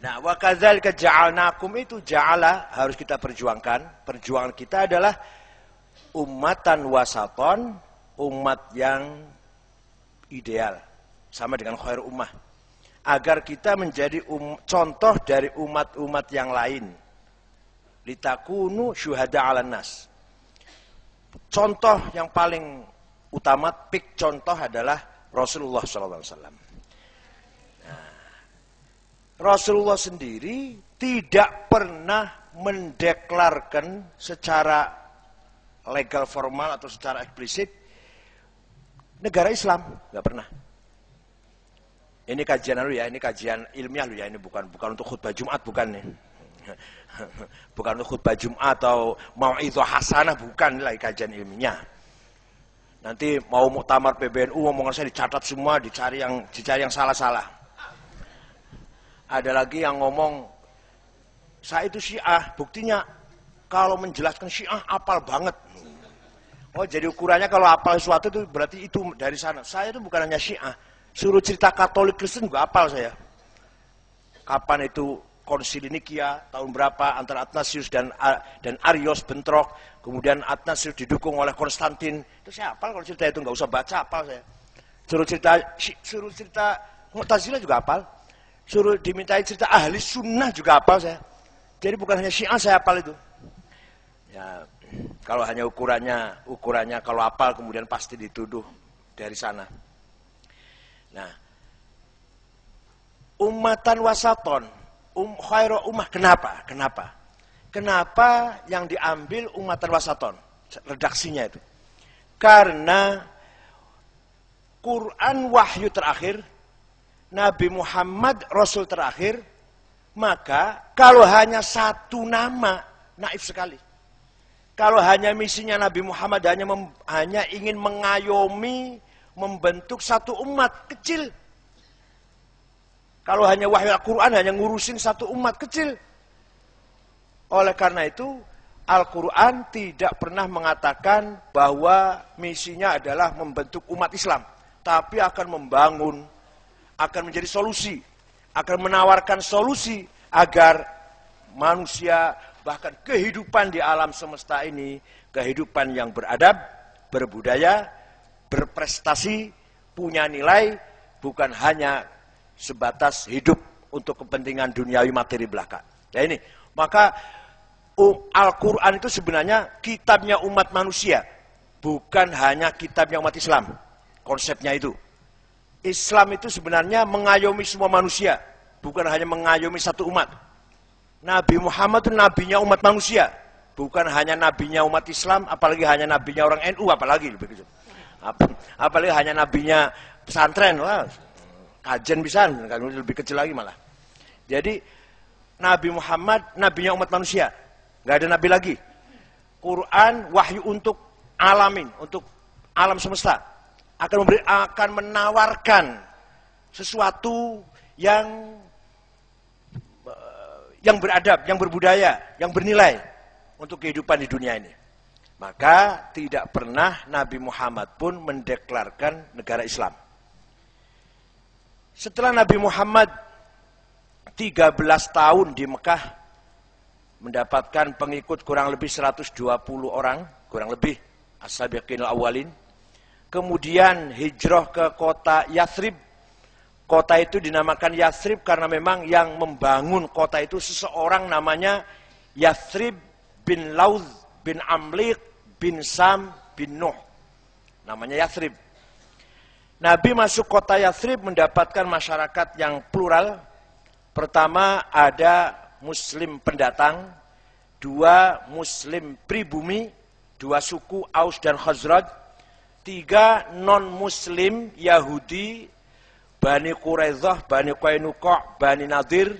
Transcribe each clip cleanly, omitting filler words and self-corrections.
Nah, wa kadzalika ja'alnakum itu ja'ala harus kita perjuangkan. Perjuangan kita adalah ummatan wasaton, umat yang ideal, sama dengan khair ummah. Agar kita menjadi contoh dari umat-umat yang lain. Litakunu syuhada 'alan nas. Contoh yang paling utama, pik contoh adalah Rasulullah SAW. Rasulullah sendiri tidak pernah mendeklarkan secara legal formal atau secara eksplisit negara Islam, nggak pernah. Ini kajian ya, ini kajian ilmiah ya, ini bukan untuk khutbah Jumat, bukan nih. Bukan untuk khutbah Jumat atau mau'izah hasanah, bukan lagi kajian ilmiah. Nanti mau muktamar PBNU omongan saya dicatat semua, dicari yang salah-salah. Ada lagi yang ngomong, saya itu Syiah, buktinya kalau menjelaskan Syiah apal banget. Oh, jadi ukurannya kalau apal sesuatu itu berarti itu dari sana. Saya itu bukan hanya Syiah, suruh cerita Katolik Kristen juga apal saya. Kapan itu Konsili Nikia, tahun berapa antara Athanasius dan Arius bentrok, kemudian Athanasius didukung oleh Konstantin. Itu saya apal, kalau cerita itu nggak usah baca, apal saya. Suruh cerita Mu'tazilah juga apal. Suruh dimintai cerita ahli sunnah juga hafal saya. Jadi bukan hanya Syiah saya hafal itu. Ya, kalau hanya ukurannya kalau hafal kemudian pasti dituduh dari sana. Nah, ummatan wasaton, khairu ummah, kenapa? Kenapa yang diambil ummatan wasaton? Redaksinya itu. Karena Quran wahyu terakhir, Nabi Muhammad Rasul terakhir, maka kalau hanya satu nama, naif sekali. Kalau hanya misinya Nabi Muhammad hanya ingin mengayomi, membentuk satu umat kecil. Kalau hanya wahyu Al-Quran, hanya ngurusin satu umat kecil. Oleh karena itu, Al-Quran tidak pernah mengatakan bahwa misinya adalah membentuk umat Islam. Tapi akan membangun, akan menjadi solusi, akan menawarkan solusi agar manusia, bahkan kehidupan di alam semesta ini, kehidupan yang beradab, berbudaya, berprestasi, punya nilai, bukan hanya sebatas hidup untuk kepentingan duniawi materi belaka. Ya ini, maka Al-Quran itu sebenarnya kitabnya umat manusia, bukan hanya kitabnya umat Islam. Konsepnya itu. Islam itu sebenarnya mengayomi semua manusia, bukan hanya mengayomi satu umat. Nabi Muhammad itu nabinya umat manusia, bukan hanya nabinya umat Islam, apalagi hanya nabinya orang NU, apalagi begitu. Apalagi hanya nabinya pesantren, wah, kajian bisa, lebih kecil lagi malah. Jadi Nabi Muhammad nabinya umat manusia, nggak ada nabi lagi. Quran wahyu untuk alamin, untuk alam semesta. Akan menawarkan sesuatu yang beradab, yang berbudaya, yang bernilai untuk kehidupan di dunia ini. Maka tidak pernah Nabi Muhammad pun mendeklarkan negara Islam. Setelah Nabi Muhammad 13 tahun di Mekah, mendapatkan pengikut kurang lebih 120 orang, kurang lebih as-sabiqinul awwalin. Kemudian hijrah ke kota Yathrib. Kota itu dinamakan Yathrib karena memang yang membangun kota itu seseorang namanya Yathrib bin Lauz bin Amliq bin Sam bin Nuh. Namanya Yathrib. Nabi masuk kota Yathrib mendapatkan masyarakat yang plural. Pertama ada Muslim pendatang, dua Muslim pribumi, dua suku Aus dan Khazraj. 3 non-muslim Yahudi, Bani Quraidah, Bani Qainuqa', Bani Nadir,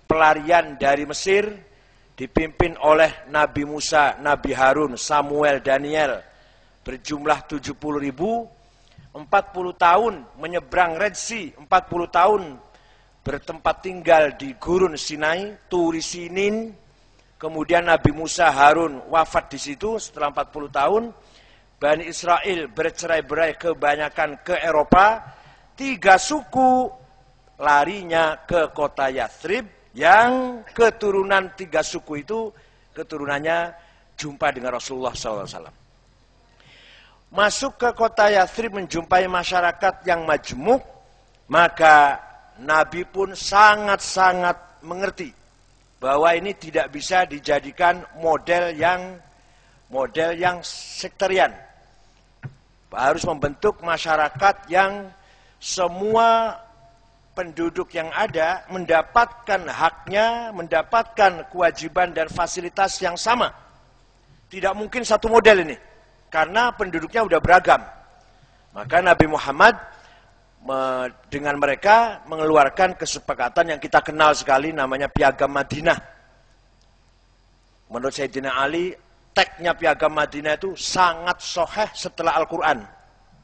pelarian dari Mesir, dipimpin oleh Nabi Musa, Nabi Harun, Samuel, Daniel, berjumlah 70.000, 40 tahun menyeberang Red Sea, 40 tahun bertempat tinggal di Gurun Sinai, Turi Sinin, kemudian Nabi Musa, Harun wafat di situ setelah 40 tahun, Bani Israel bercerai-berai kebanyakan ke Eropa. 3 suku larinya ke kota Yathrib yang keturunan 3 suku itu keturunannya jumpa dengan Rasulullah SAW. Masuk ke kota Yathrib menjumpai masyarakat yang majmuk, maka Nabi pun sangat-sangat mengerti bahwa ini tidak bisa dijadikan model yang sektarian. Harus membentuk masyarakat yang semua penduduk yang ada mendapatkan haknya, mendapatkan kewajiban dan fasilitas yang sama. Tidak mungkin satu model ini, karena penduduknya sudah beragam. Maka Nabi Muhammad dengan mereka mengeluarkan kesepakatan yang kita kenal sekali, namanya Piagam Madinah. Menurut Sayyidina Ali, teksnya Piagam Madinah itu sangat sahih setelah Al-Quran,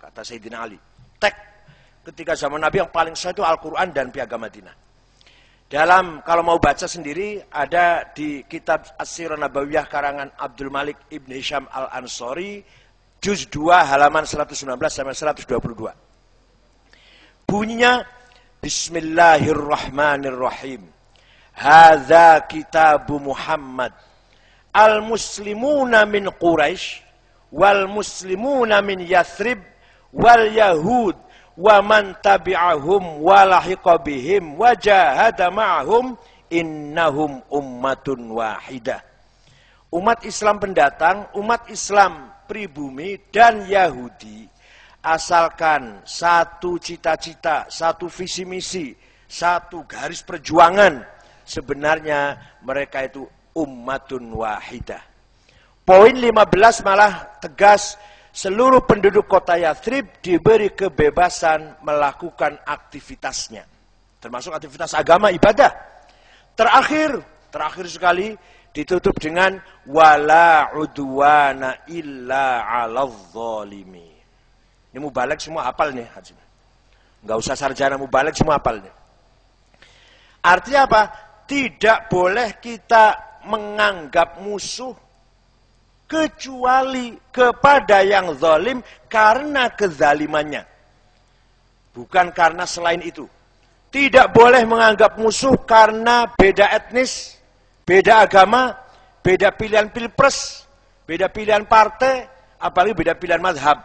kata Sayyidina Ali. Teks ketika zaman Nabi yang paling sahih itu Al-Quran dan Piagam Madinah. Kalau mau baca sendiri, ada di kitab As-Sirah Nabawiyah karangan Abdul Malik Ibn Hisham Al-Ansari, juz 2 halaman 119 sampai 122. Bunyinya, Bismillahirrahmanirrahim. Hadza kitabu Muhammad. Al-muslimuna min Quraisy wal muslimuna min Yathrib wal Yahud wa man tabi'ahum wa lahiqa bihim wa jahada ma'ahum innahum ummatun wahidah. Umat Islam pendatang, umat Islam pribumi dan Yahudi, asalkan satu cita-cita, satu visi misi, satu garis perjuangan, sebenarnya mereka itu ummatun wahidah. Poin 15 malah tegas, seluruh penduduk kota Yathrib diberi kebebasan melakukan aktivitasnya, termasuk aktivitas agama, ibadah. Terakhir sekali ditutup dengan wala udwana illa 'alal zalimin. Ini mubalek semua hafal nih, nggak usah sarjana mubalek semua hafal nih. Artinya apa? Tidak boleh kita menganggap musuh kecuali kepada yang zalim karena kezalimannya, bukan karena selain itu. Tidak boleh menganggap musuh karena beda etnis, beda agama, beda pilihan pilpres, beda pilihan partai, apalagi beda pilihan mazhab.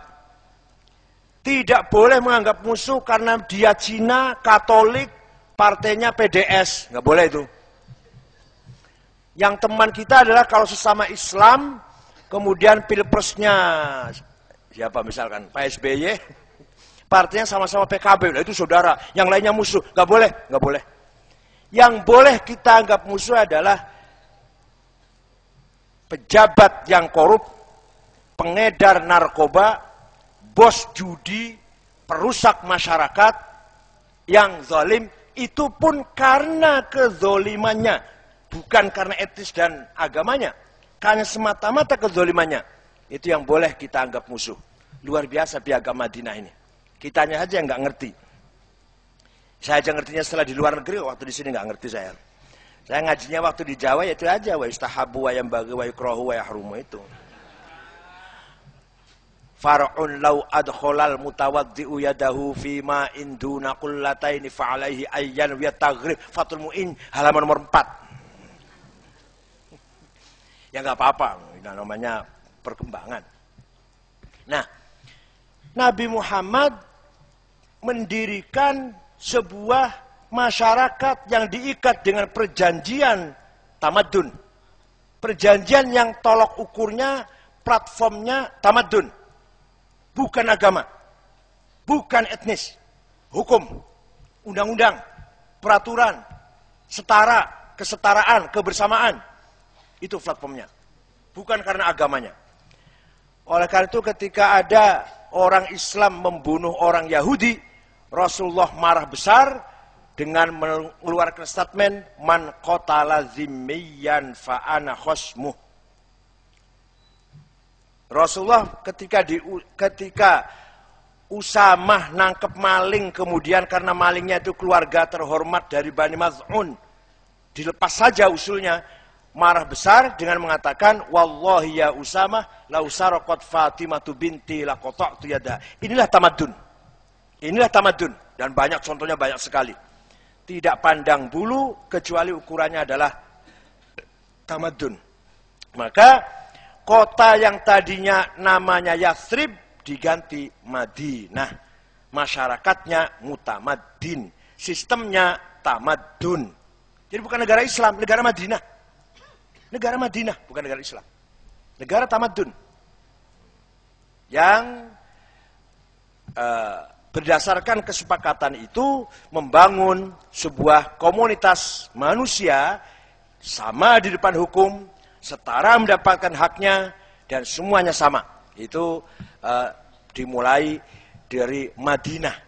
Tidak boleh menganggap musuh karena dia Cina, Katolik, partainya PDS, nggak boleh itu. Yang teman kita adalah kalau sesama Islam, kemudian pilpresnya siapa misalkan Pak SBY, partainya sama-sama PKB, nah itu saudara, yang lainnya musuh, nggak boleh, nggak boleh. Yang boleh kita anggap musuh adalah pejabat yang korup, pengedar narkoba, bos judi, perusak masyarakat, yang zalim, itu pun karena kezolimannya. Bukan karena etis dan agamanya, karena semata-mata kezolimannya. Itu yang boleh kita anggap musuh. Luar biasa Piagam Madinah ini. Kitanya aja nggak ngerti. Saya aja ngertinya setelah di luar negeri, waktu di sini nggak ngerti saya. Saya ngajinya waktu di Jawa ya itu aja, wa istahabu wa yambaghi wa yukrahu wa yahrumu itu. Far'un law adkholal mutawaddi'u yadahu fima induna qullataini fa'alaihi ayyan wa taghrib Fathul Mu'in halaman nomor 4. Ya nggak apa-apa, namanya perkembangan. Nah, Nabi Muhammad mendirikan sebuah masyarakat yang diikat dengan perjanjian tamadun. Perjanjian yang tolok ukurnya, platformnya tamadun. Bukan agama, bukan etnis, hukum, undang-undang, peraturan, setara, kesetaraan, kebersamaan. Itu platformnya, bukan karena agamanya. Oleh karena itu ketika ada orang Islam membunuh orang Yahudi, Rasulullah marah besar dengan mengeluarkan statement, man qatala zimmiyan fa ana khosmuh. Rasulullah ketika Usamah nangkep maling, kemudian karena malingnya itu keluarga terhormat dari Bani Maz'un, dilepas saja usulnya, marah besar dengan mengatakan, wallahi ya Usamah, lau saraqat Fatimatu binti laqata'tu yadaha. Inilah tamadun. Inilah tamadun. Dan banyak contohnya, banyak sekali. tidak pandang bulu kecuali ukurannya adalah tamadun. Maka kota yang tadinya namanya Yathrib diganti Madinah. Masyarakatnya mutamaddin, sistemnya tamadun. Jadi bukan negara Islam, negara Madinah. Negara Madinah, bukan negara Islam. Negara tamadun. Yang berdasarkan kesepakatan itu membangun sebuah komunitas manusia sama di depan hukum, setara mendapatkan haknya, dan semuanya sama. Itu dimulai dari Madinah.